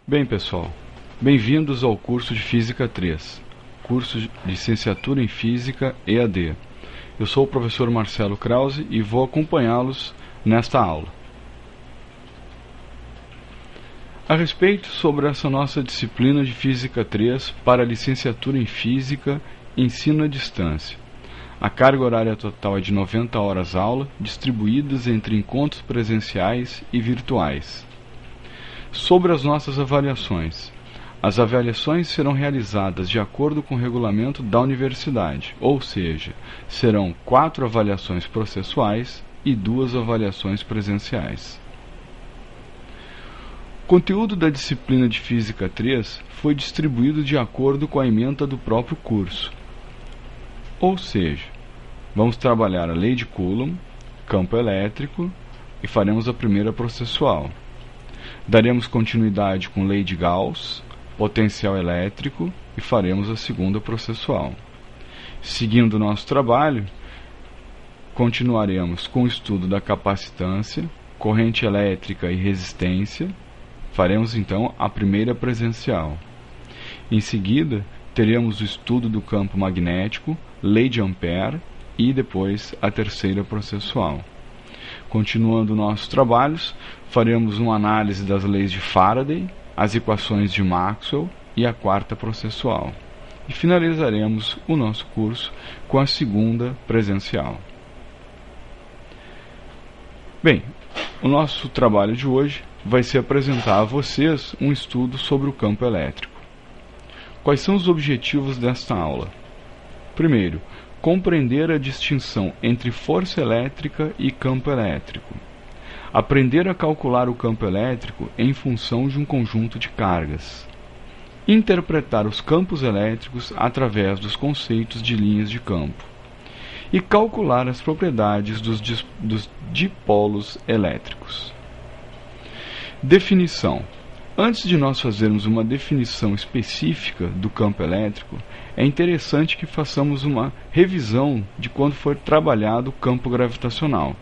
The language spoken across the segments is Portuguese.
Bem, pessoal, bem-vindos ao curso de Física 3, curso de Licenciatura em Física EAD. Eu sou o professor Marcelo Krause e vou acompanhá-los nesta aula. A respeito sobre essa nossa disciplina de Física 3 para Licenciatura em Física, Ensino à Distância. A carga horária total é de 90 horas aula, distribuídas entre encontros presenciais e virtuais. Sobre as nossas avaliações. As avaliações serão realizadas de acordo com o regulamento da universidade, ou seja, serão 4 avaliações processuais e 2 avaliações presenciais. O conteúdo da disciplina de Física 3 foi distribuído de acordo com a ementa do próprio curso. Ou seja, vamos trabalhar a lei de Coulomb, campo elétrico e faremos a primeira processual. Daremos continuidade com lei de Gauss, potencial elétrico e faremos a segunda processual. Seguindo o nosso trabalho, continuaremos com o estudo da capacitância, corrente elétrica e resistência. Faremos então a primeira presencial. Em seguida, teremos o estudo do campo magnético, lei de Ampère e depois a terceira processual. Continuando nossos trabalhos, faremos uma análise das leis de Faraday, as equações de Maxwell e a quarta processual. E finalizaremos o nosso curso com a segunda presencial. Bem, o nosso trabalho de hoje vai ser apresentar a vocês um estudo sobre o campo elétrico. Quais são os objetivos desta aula? Primeiro, compreender a distinção entre força elétrica e campo elétrico. Aprender a calcular o campo elétrico em função de um conjunto de cargas. Interpretar os campos elétricos através dos conceitos de linhas de campo. E calcular as propriedades dos dipolos elétricos. Definição. Antes de nós fazermos uma definição específica do campo elétrico, é interessante que façamos uma revisão de quando foi trabalhado o campo gravitacional.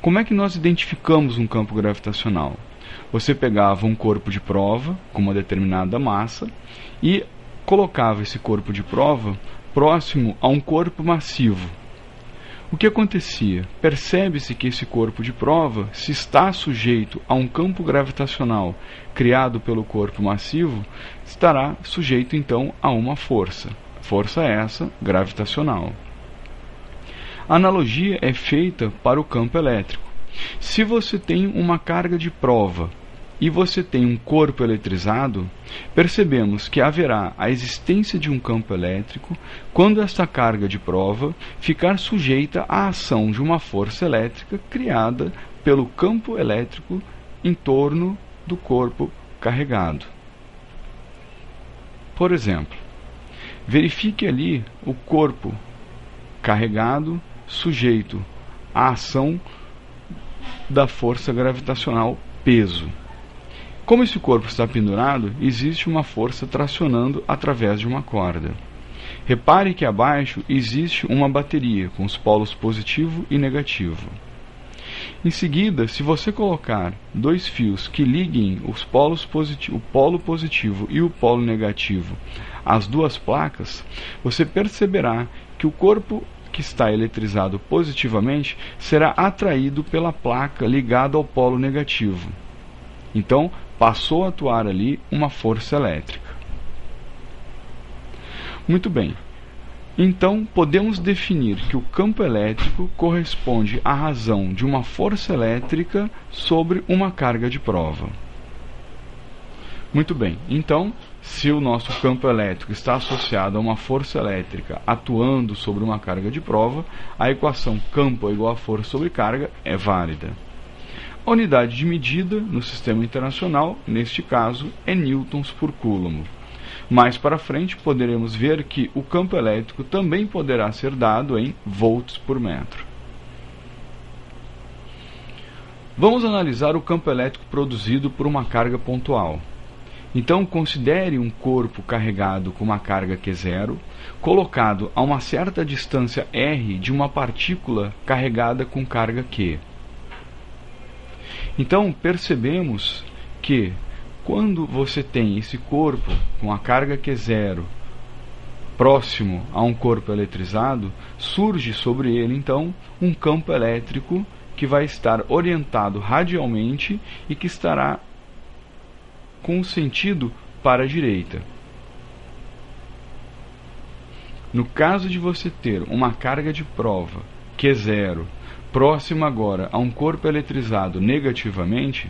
Como é que nós identificamos um campo gravitacional? Você pegava um corpo de prova com uma determinada massa e colocava esse corpo de prova próximo a um corpo massivo. O que acontecia? Percebe-se que esse corpo de prova, se está sujeito a um campo gravitacional criado pelo corpo massivo, estará sujeito então a uma força. Força essa gravitacional. A analogia é feita para o campo elétrico. Se você tem uma carga de prova e você tem um corpo eletrizado, percebemos que haverá a existência de um campo elétrico quando esta carga de prova ficar sujeita à ação de uma força elétrica criada pelo campo elétrico em torno do corpo carregado. Por exemplo, verifique ali o corpo carregado sujeito à ação da força gravitacional peso. Como esse corpo está pendurado, existe uma força tracionando através de uma corda. Repare que abaixo existe uma bateria com os polos positivo e negativo. Em seguida, se você colocar 2 fios que liguem os polos o polo positivo e o polo negativo às 2 placas, você perceberá que o corpo que está eletrizado positivamente será atraído pela placa ligada ao polo negativo. Então, passou a atuar ali uma força elétrica. Muito bem. Então, podemos definir que o campo elétrico corresponde à razão de uma força elétrica sobre uma carga de prova. Muito bem. Então, se o nosso campo elétrico está associado a uma força elétrica atuando sobre uma carga de prova, a equação campo é igual a força sobre carga é válida. A unidade de medida no sistema internacional, neste caso, é newtons por coulomb. Mais para frente, poderemos ver que o campo elétrico também poderá ser dado em volts por metro. Vamos analisar o campo elétrico produzido por uma carga pontual. Então, considere um corpo carregado com uma carga Q0, colocado a uma certa distância r de uma partícula carregada com carga Q. Então, percebemos que Quando você tem esse corpo com a carga Q0 próximo a um corpo eletrizado, surge sobre ele então um campo elétrico que vai estar orientado radialmente e que estará com o sentido para a direita. No caso de você ter uma carga de prova Q0 próxima agora a um corpo eletrizado negativamente,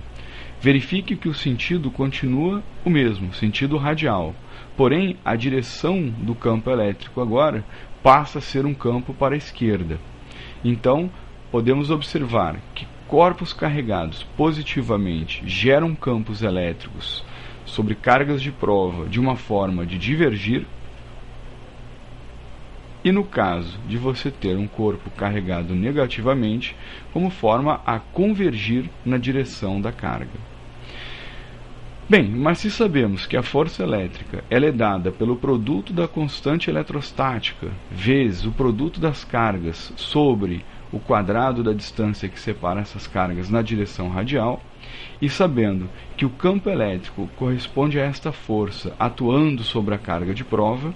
verifique que o sentido continua o mesmo, sentido radial. Porém, a direção do campo elétrico agora passa a ser um campo para a esquerda. Então, podemos observar que corpos carregados positivamente geram campos elétricos sobre cargas de prova de uma forma de divergir. E no caso de você ter um corpo carregado negativamente, como forma a convergir na direção da carga. Bem, mas se sabemos que a força elétrica ela é dada pelo produto da constante eletrostática vezes o produto das cargas sobre o quadrado da distância que separa essas cargas na direção radial, e sabendo que o campo elétrico corresponde a esta força atuando sobre a carga de prova,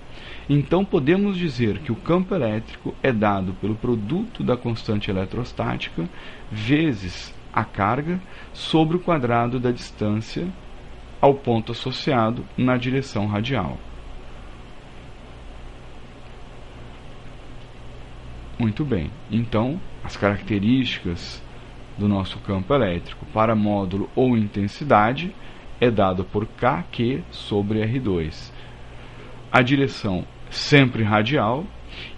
então podemos dizer que o campo elétrico é dado pelo produto da constante eletrostática vezes a carga sobre o quadrado da distância ao ponto associado na direção radial. Muito bem, então as características do nosso campo elétrico para módulo ou intensidade é dado por Kq sobre R2. A direção sempre radial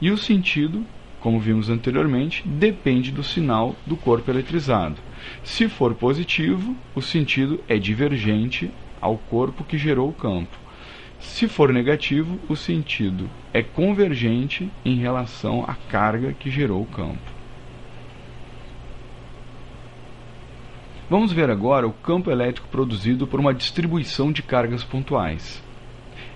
e o sentido, como vimos anteriormente, depende do sinal do corpo eletrizado. Se for positivo, o sentido é divergente ao corpo que gerou o campo. Se for negativo, o sentido é convergente em relação à carga que gerou o campo. Vamos ver agora o campo elétrico produzido por uma distribuição de cargas pontuais.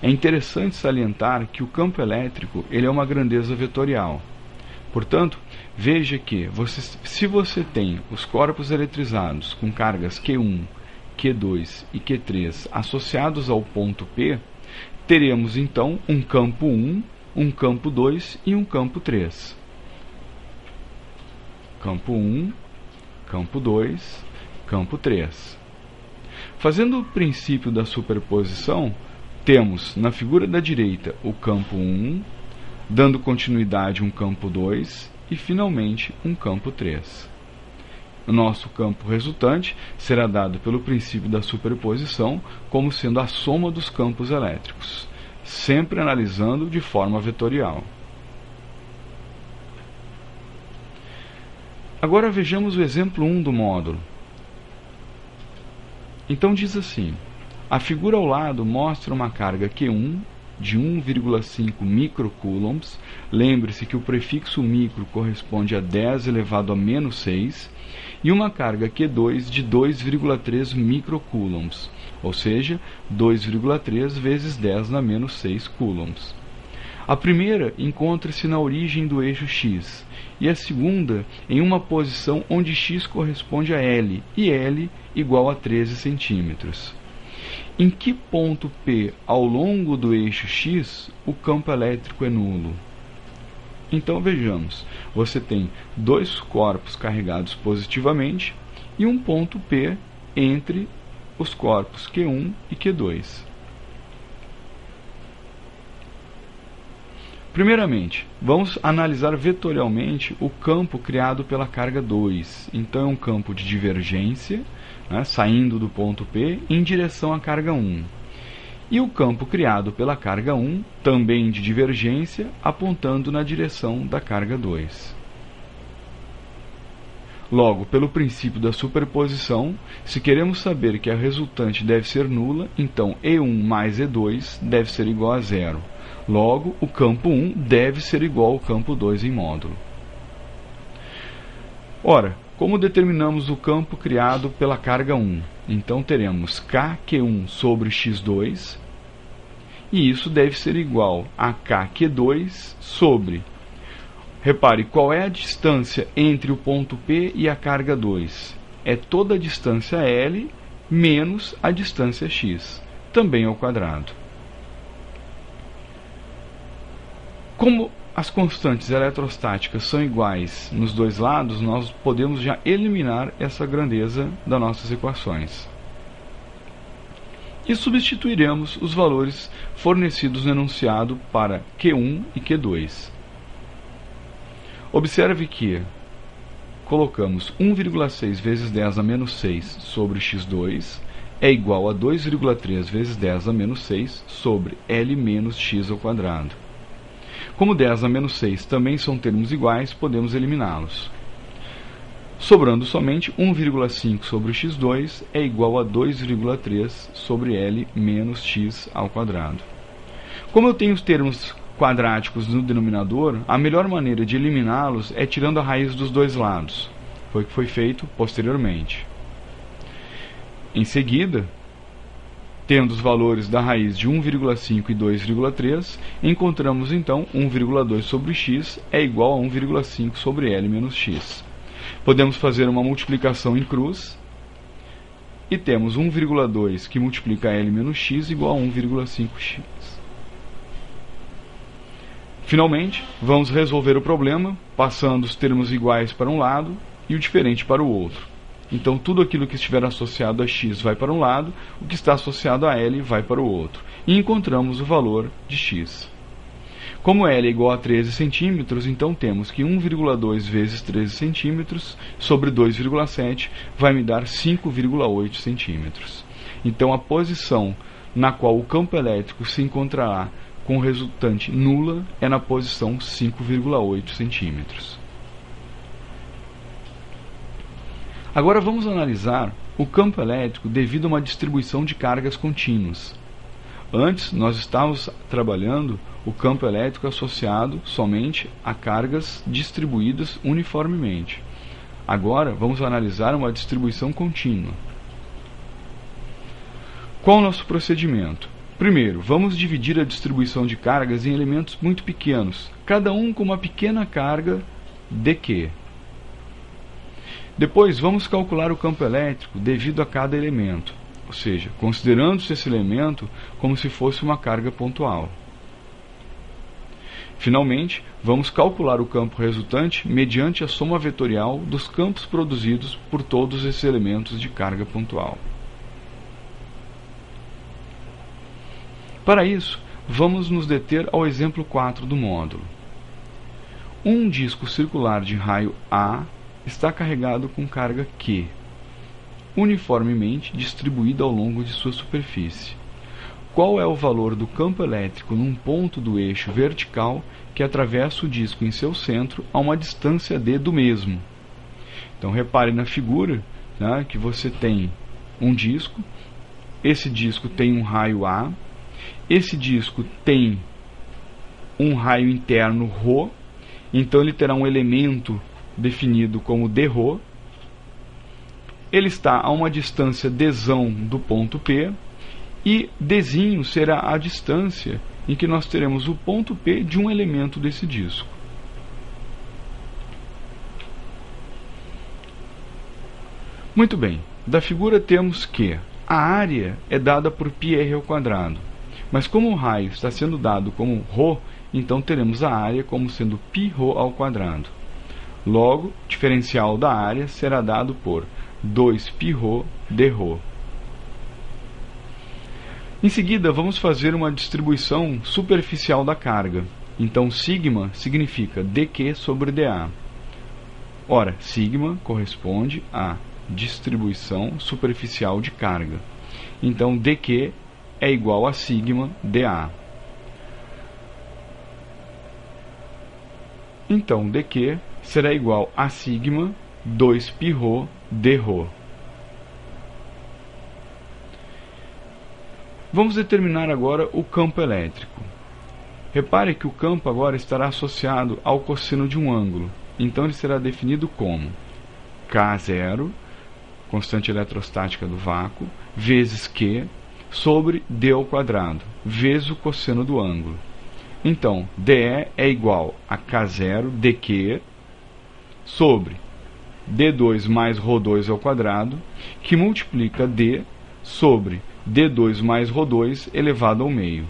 É interessante salientar que o campo elétrico ele é uma grandeza vetorial. Portanto, veja que se você tem os corpos eletrizados com cargas Q1, Q2 e Q3 associados ao ponto P, teremos então um campo 1, um campo 2 e um campo 3. Campo 1, campo 2, campo 3. Fazendo o princípio da superposição, temos na figura da direita o campo 1, dando continuidade um campo 2 e finalmente um campo 3. O nosso campo resultante será dado pelo princípio da superposição como sendo a soma dos campos elétricos, sempre analisando de forma vetorial. Agora vejamos o exemplo 1 do módulo. Então diz assim: a figura ao lado mostra uma carga Q1 de 1,5 microcoulombs. Lembre-se que o prefixo micro corresponde a 10 elevado a menos 6, e uma carga Q2 de 2,3 microcoulombs, ou seja, 2,3 vezes 10 na menos 6 coulombs. A primeira encontra-se na origem do eixo x, e a segunda em uma posição onde x corresponde a L, e L igual a 13 centímetros. Em que ponto P ao longo do eixo x o campo elétrico é nulo? Então vejamos, você tem dois corpos carregados positivamente e um ponto P entre os corpos Q1 e Q2. Primeiramente, vamos analisar vetorialmente o campo criado pela carga 2. Então é um campo de divergência, saindo do ponto P em direção à carga 1. E o campo criado pela carga 1, também de divergência, apontando na direção da carga 2. Logo, pelo princípio da superposição, se queremos saber que a resultante deve ser nula, então E1 mais E2 deve ser igual a 0. Logo, o campo 1 deve ser igual ao campo 2 em módulo. Ora, como determinamos o campo criado pela carga 1? Então teremos Kq1 sobre x2, e isso deve ser igual a Kq2 sobre... Repare, qual é a distância entre o ponto P e a carga 2? É toda a distância L menos a distância x, também ao quadrado. Como as constantes eletrostáticas são iguais nos dois lados, nós podemos já eliminar essa grandeza das nossas equações. E substituiremos os valores fornecidos no enunciado para Q1 e Q2. Observe que colocamos 1,6 vezes 10 a menos 6 sobre x2 é igual a 2,3 vezes 10 a menos 6 sobre L menos x ao quadrado. Como 10 a menos 6 também são termos iguais, podemos eliminá-los. Sobrando somente 1,5 sobre x2 é igual a 2,3 sobre L menos x ao quadrado. Como eu tenho os termos quadráticos no denominador, a melhor maneira de eliminá-los é tirando a raiz dos dois lados. Foi o que foi feito posteriormente. Em seguida, tendo os valores da raiz de 1,5 e 2,3, encontramos então 1,2 sobre x é igual a 1,5 sobre L menos x. Podemos fazer uma multiplicação em cruz e temos 1,2 que multiplica L menos x igual a 1,5x. Finalmente, vamos resolver o problema passando os termos iguais para um lado e o diferente para o outro. Então, tudo aquilo que estiver associado a x vai para um lado, o que está associado a L vai para o outro. E encontramos o valor de x. Como L é igual a 13 centímetros, então temos que 1,2 vezes 13 centímetros sobre 2,7 vai me dar 5,8 centímetros. Então, a posição na qual o campo elétrico se encontrará com resultante nula é na posição 5,8 centímetros. Agora vamos analisar o campo elétrico devido a uma distribuição de cargas contínuas. Antes, nós estávamos trabalhando o campo elétrico associado somente a cargas distribuídas uniformemente. Agora, vamos analisar uma distribuição contínua. Qual é o nosso procedimento? Primeiro, vamos dividir a distribuição de cargas em elementos muito pequenos, cada um com uma pequena carga dQ. Depois, vamos calcular o campo elétrico devido a cada elemento, ou seja, considerando-se esse elemento como se fosse uma carga pontual. Finalmente, vamos calcular o campo resultante mediante a soma vetorial dos campos produzidos por todos esses elementos de carga pontual. Para isso, vamos nos deter ao exemplo 4 do módulo. Um disco circular de raio A está carregado com carga Q, uniformemente distribuída ao longo de sua superfície. Qual é o valor do campo elétrico num ponto do eixo vertical que atravessa o disco em seu centro a uma distância d do mesmo? Então, repare na figura, né, que você tem um disco, esse disco tem um raio A, esse disco tem um raio interno ρ, então ele terá um elemento definido como dρ. Ele está a uma distância dzão do ponto P, e dzinho será a distância em que nós teremos o ponto P de um elemento desse disco. Muito bem, da figura temos que a área é dada por πr ao quadrado, mas como o raio está sendo dado como ρ, então teremos a área como sendo πr ao quadrado. Logo, o diferencial da área será dado por 2πr dρ. Em seguida, vamos fazer uma distribuição superficial da carga. Então, sigma significa dQ sobre dA. Ora, sigma corresponde à distribuição superficial de carga. Então, dQ é igual a sigma dA. Então, dQ será igual a sigma 2πr dρ. Vamos determinar agora o campo elétrico. Repare que o campo agora estará associado ao cosseno de um ângulo. Então ele será definido como K0, constante eletrostática do vácuo, vezes Q, sobre d ao quadrado, vezes o cosseno do ângulo. Então, dE é igual a K0 dQ sobre d2 mais ρ2 ao quadrado, que multiplica d sobre D2 mais Rho2 elevado ao meio.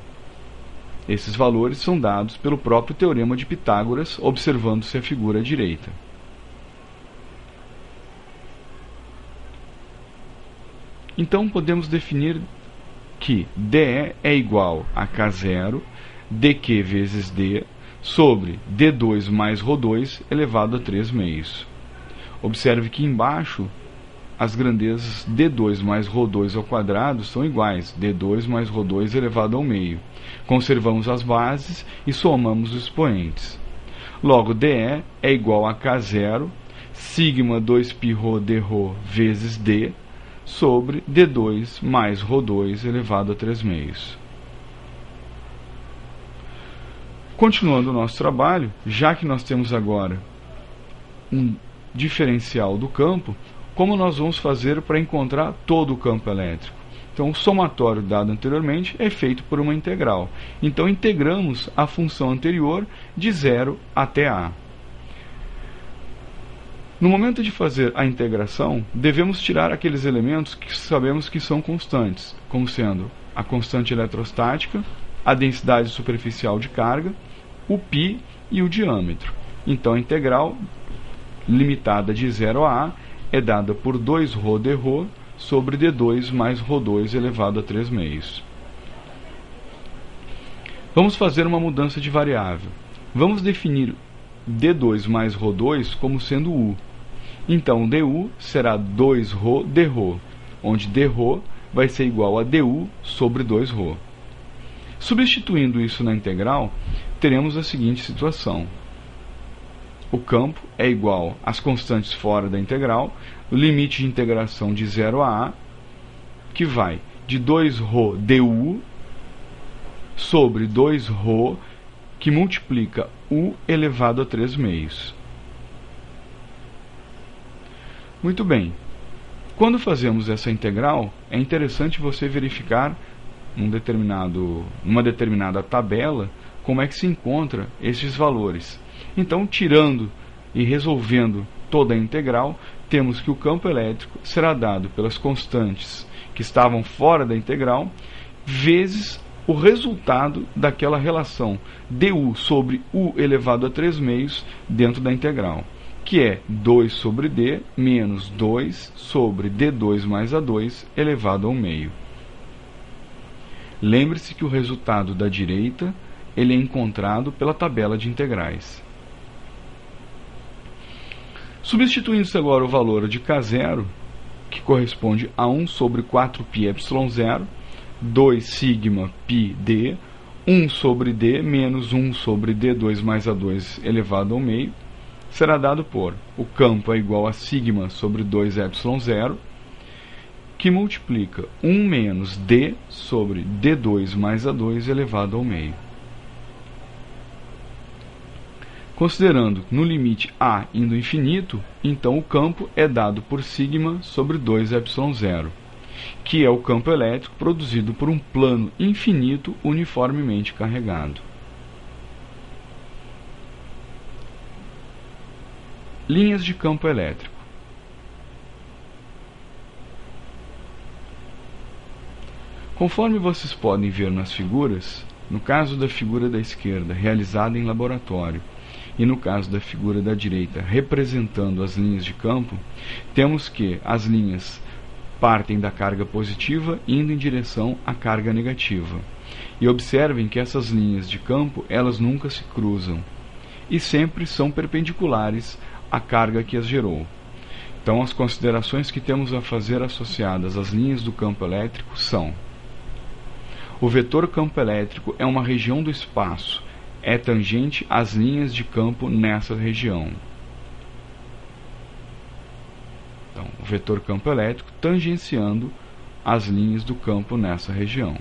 Esses valores são dados pelo próprio teorema de Pitágoras, observando-se a figura à direita. Então podemos definir que DE é igual a K0 dq vezes D sobre D2 mais Rho2 elevado a 3 meios. Observe que embaixo as grandezas D2 mais Rho2 ao quadrado são iguais, D2 mais Rho2 elevado ao meio. Conservamos as bases e somamos os expoentes. Logo, DE é igual a K0 sigma 2π Rho d Rho vezes D sobre D2 mais Rho2 elevado a 3 meios. Continuando o nosso trabalho, já que nós temos agora um diferencial do campo, como nós vamos fazer para encontrar todo o campo elétrico? Então, o somatório dado anteriormente é feito por uma integral. Então, integramos a função anterior de 0 até a. No momento de fazer a integração, devemos tirar aqueles elementos que sabemos que são constantes, como sendo a constante eletrostática, a densidade superficial de carga, o π e o diâmetro. Então, a integral limitada de 0 a é dada por 2 Rho d Rho sobre D2 mais Rho2 elevado a 3 meios. Vamos fazer uma mudança de variável. Vamos definir D2 mais Rho2 como sendo U. Então, du será 2 Rho d Rho, onde d Rho vai ser igual a du sobre 2 Rho. Substituindo isso na integral, teremos a seguinte situação. O campo é igual às constantes fora da integral, o limite de integração de 0 a a, que vai de 2 Rho du sobre 2 Rho, que multiplica u elevado a 3 meios. Muito bem. Quando fazemos essa integral, é interessante você verificar numa determinada tabela como é que se encontra esses valores. Então, tirando e resolvendo toda a integral, temos que o campo elétrico será dado pelas constantes que estavam fora da integral, vezes o resultado daquela relação du sobre u elevado a 3 meios dentro da integral, que é 2 sobre d menos 2 sobre d2 mais a2 elevado ao meio. Lembre-se que o resultado da direita ele é encontrado pela tabela de integrais. Substituindo-se agora o valor de K0, que corresponde a 1 sobre 4πε0, 2 sigma π d, 1 sobre d menos 1 sobre d2 mais a2 elevado ao meio, será dado por o campo é igual a sigma sobre 2ε0, que multiplica 1 menos d sobre d2 mais a2 elevado ao meio. Considerando no limite a indo ao infinito, então o campo é dado por sigma sobre 2ε0, que é o campo elétrico produzido por um plano infinito uniformemente carregado. Linhas de campo elétrico. Conforme vocês podem ver nas figuras, no caso da figura da esquerda realizada em laboratório e no caso da figura da direita representando as linhas de campo, temos que as linhas partem da carga positiva indo em direção à carga negativa. E observem que essas linhas de campo elas nunca se cruzam e sempre são perpendiculares à carga que as gerou. Então, as considerações que temos a fazer associadas às linhas do campo elétrico são: o vetor campo elétrico é uma região do espaço, é tangente às linhas de campo nessa região. Então, o vetor campo elétrico tangenciando as linhas do campo nessa região.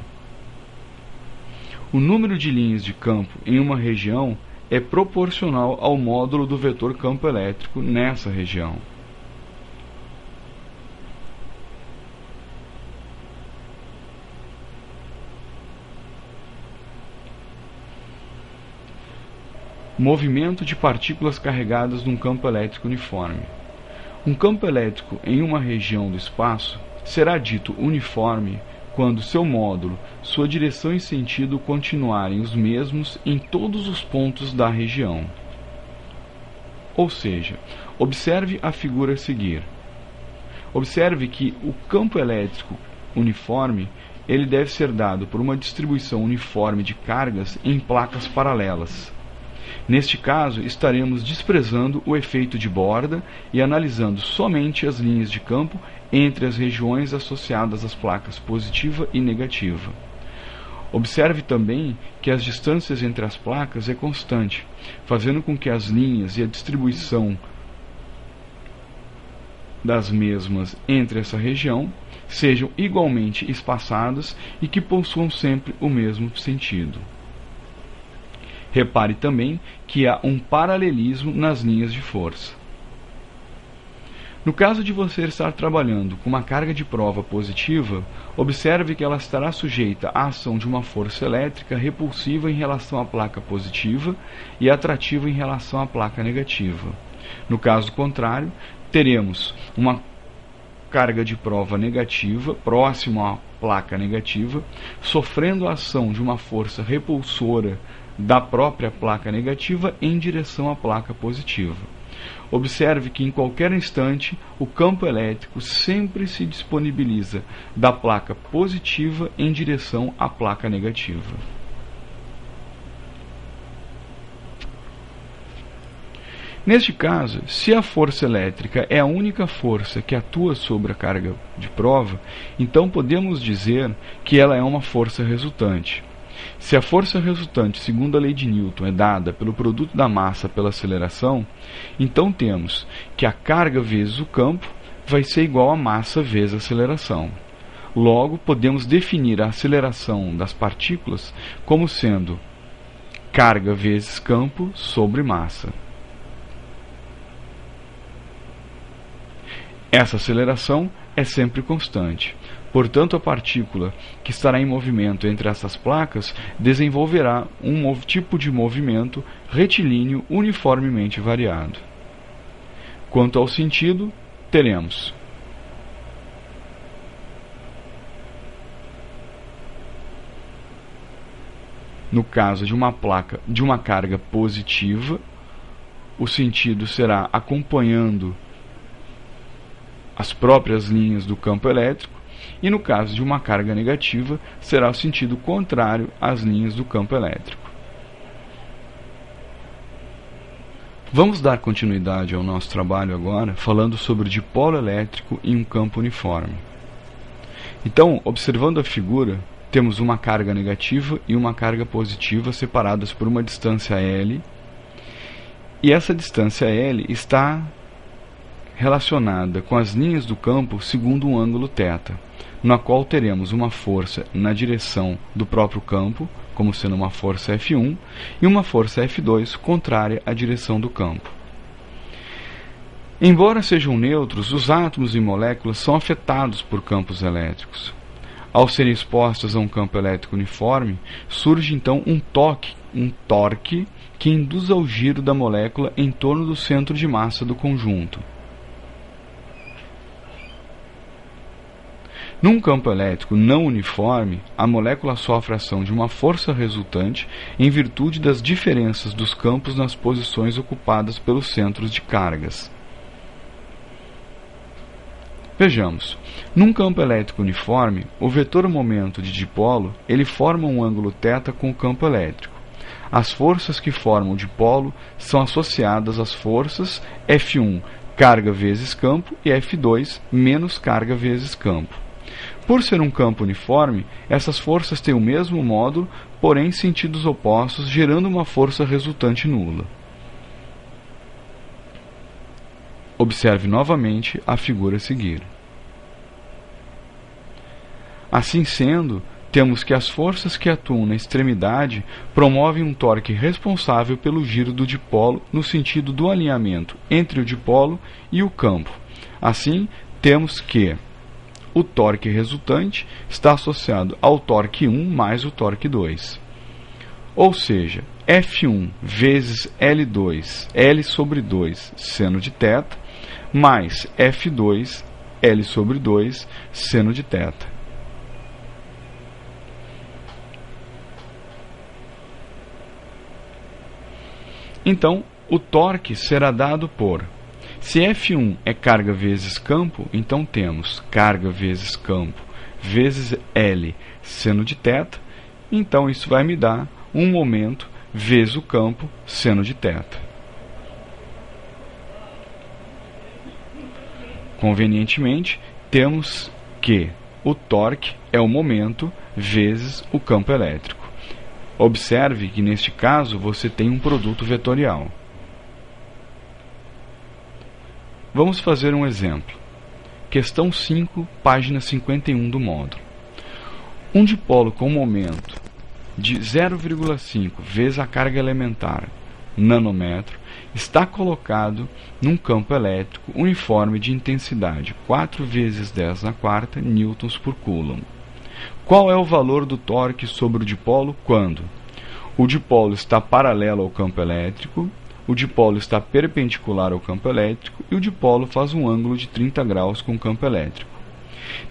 O número de linhas de campo em uma região é proporcional ao módulo do vetor campo elétrico nessa região. Movimento de partículas carregadas num campo elétrico uniforme. Um campo elétrico em uma região do espaço será dito uniforme quando seu módulo, sua direção e sentido continuarem os mesmos em todos os pontos da região. Ou seja, observe a figura a seguir. Observe que o campo elétrico uniforme ele deve ser dado por uma distribuição uniforme de cargas em placas paralelas. Neste caso, estaremos desprezando o efeito de borda e analisando somente as linhas de campo entre as regiões associadas às placas positiva e negativa. Observe também que as distâncias entre as placas é constante, fazendo com que as linhas e a distribuição das mesmas entre essa região sejam igualmente espaçadas e que possuam sempre o mesmo sentido. Repare também que há um paralelismo nas linhas de força. No caso de você estar trabalhando com uma carga de prova positiva, observe que ela estará sujeita à ação de uma força elétrica repulsiva em relação à placa positiva e atrativa em relação à placa negativa. No caso contrário, teremos uma carga de prova negativa, próximo à placa negativa, sofrendo a ação de uma força repulsora da própria placa negativa em direção à placa positiva. Observe que em qualquer instante o campo elétrico sempre se disponibiliza da placa positiva em direção à placa negativa. Neste caso, se a força elétrica é a única força que atua sobre a carga de prova, então podemos dizer que ela é uma força resultante. Se a força resultante, segundo a lei de Newton, é dada pelo produto da massa pela aceleração, então temos que a carga vezes o campo vai ser igual a massa vezes a aceleração. Logo, podemos definir a aceleração das partículas como sendo carga vezes campo sobre massa. Essa aceleração é sempre constante. Portanto, a partícula que estará em movimento entre essas placas desenvolverá um tipo de movimento retilíneo uniformemente variado. Quanto ao sentido, teremos no caso de uma carga positiva, o sentido será acompanhando as próprias linhas do campo elétrico, e no caso de uma carga negativa, será o sentido contrário às linhas do campo elétrico. Vamos dar continuidade ao nosso trabalho agora, falando sobre o dipolo elétrico em um campo uniforme. Então, observando a figura, temos uma carga negativa e uma carga positiva separadas por uma distância L, e essa distância L está relacionada com as linhas do campo segundo um ângulo θ, na qual teremos uma força na direção do próprio campo, como sendo uma força F1, e uma força F2 contrária à direção do campo. Embora sejam neutros, os átomos e moléculas são afetados por campos elétricos. Ao serem expostos a um campo elétrico uniforme, surge então um torque que induz ao giro da molécula em torno do centro de massa do conjunto. Num campo elétrico não uniforme, a molécula sofre a ação de uma força resultante em virtude das diferenças dos campos nas posições ocupadas pelos centros de cargas. Vejamos, num campo elétrico uniforme, o vetor momento de dipolo ele forma um ângulo θ com o campo elétrico. As forças que formam o dipolo são associadas às forças F1, carga vezes campo, e F2, menos carga vezes campo. Por ser um campo uniforme, essas forças têm o mesmo módulo, porém em sentidos opostos, gerando uma força resultante nula. Observe novamente a figura a seguir. Assim sendo, temos que as forças que atuam na extremidade promovem um torque responsável pelo giro do dipolo no sentido do alinhamento entre o dipolo e o campo. Assim, temos que o torque resultante está associado ao torque 1 mais o torque 2. Ou seja, F1 vezes L2, L sobre 2 seno de θ, mais F2 L sobre 2 seno de θ. Então, o torque será dado por, se F1 é carga vezes campo, então temos carga vezes campo vezes L seno de θ, então isso vai me dar um momento vezes o campo seno de θ. Convenientemente, temos que o torque é o momento vezes o campo elétrico. Observe que neste caso você tem um produto vetorial. Vamos fazer um exemplo. Questão 5, página 51 do módulo. Um dipolo com momento de 0,5 vezes a carga elementar nanômetro está colocado num campo elétrico uniforme de intensidade 4 vezes 10 na quarta newtons por coulomb. Qual é o valor do torque sobre o dipolo quando o dipolo está paralelo ao campo elétrico, o dipolo está perpendicular ao campo elétrico e o dipolo faz um ângulo de 30 graus com o campo elétrico?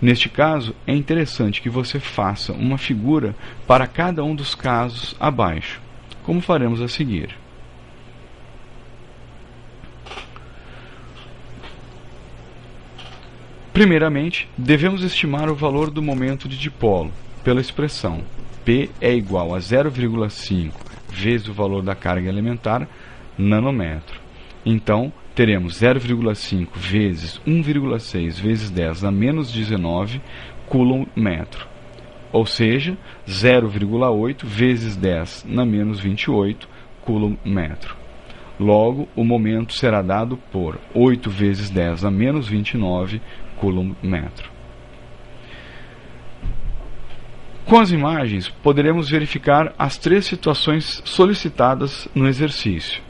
Neste caso, é interessante que você faça uma figura para cada um dos casos abaixo, como faremos a seguir. Primeiramente, devemos estimar o valor do momento de dipolo pela expressão P é igual a 0,5 vezes o valor da carga elementar nanômetro. Então, teremos 0,5 vezes 1,6 vezes 10 a menos 19 coulomb-metro, ou seja, 0,8 vezes 10 na menos 28 coulomb-metro. Logo, o momento será dado por 8 vezes 10 a menos 29 coulomb-metro. Com as imagens, poderemos verificar as três situações solicitadas no exercício.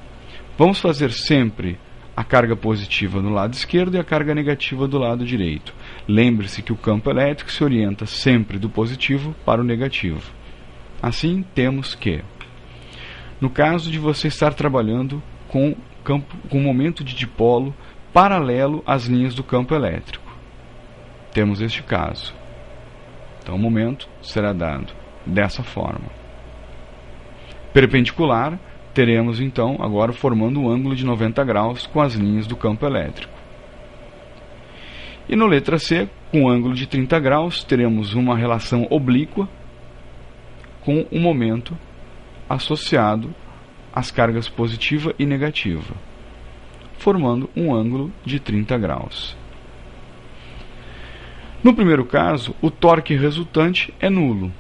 Vamos fazer sempre a carga positiva no lado esquerdo e a carga negativa do lado direito. Lembre-se que o campo elétrico se orienta sempre do positivo para o negativo. Assim, temos que, no caso de você estar trabalhando com momento de dipolo paralelo às linhas do campo elétrico, temos este caso. Então, o momento será dado dessa forma. Perpendicular, teremos então agora formando um ângulo de 90 graus com as linhas do campo elétrico. E no letra C, com um ângulo de 30 graus, teremos uma relação oblíqua com o momento associado às cargas positiva e negativa, formando um ângulo de 30 graus. No primeiro caso, o torque resultante é nulo.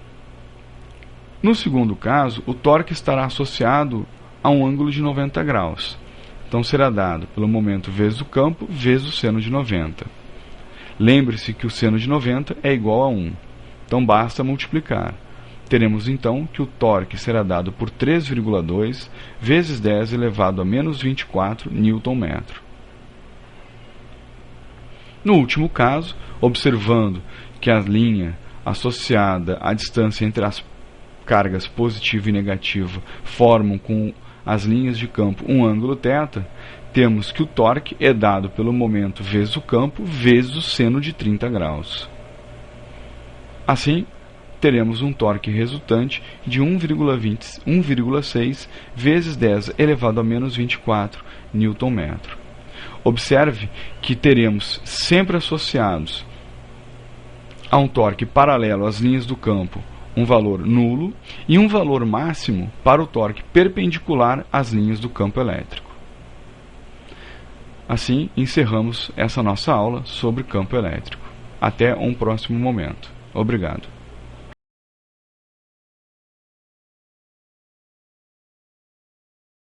No segundo caso, o torque estará associado a um ângulo de 90 graus. Então será dado pelo momento vezes o campo vezes o seno de 90. Lembre-se que o seno de 90 é igual a 1. Então basta multiplicar. Teremos então que o torque será dado por 3,2 vezes 10 elevado a menos 24 Nm. No último caso, observando que a linha associada à distância entre as cargas positiva e negativa formam com as linhas de campo um ângulo θ, temos que o torque é dado pelo momento vezes o campo vezes o seno de 30 graus. Assim, teremos um torque resultante de 1,6 vezes 10 elevado a menos 24 Nm. Observe que teremos sempre associados a um torque paralelo às linhas do campo um valor nulo e um valor máximo para o torque perpendicular às linhas do campo elétrico. Assim, encerramos essa nossa aula sobre campo elétrico. Até um próximo momento. Obrigado.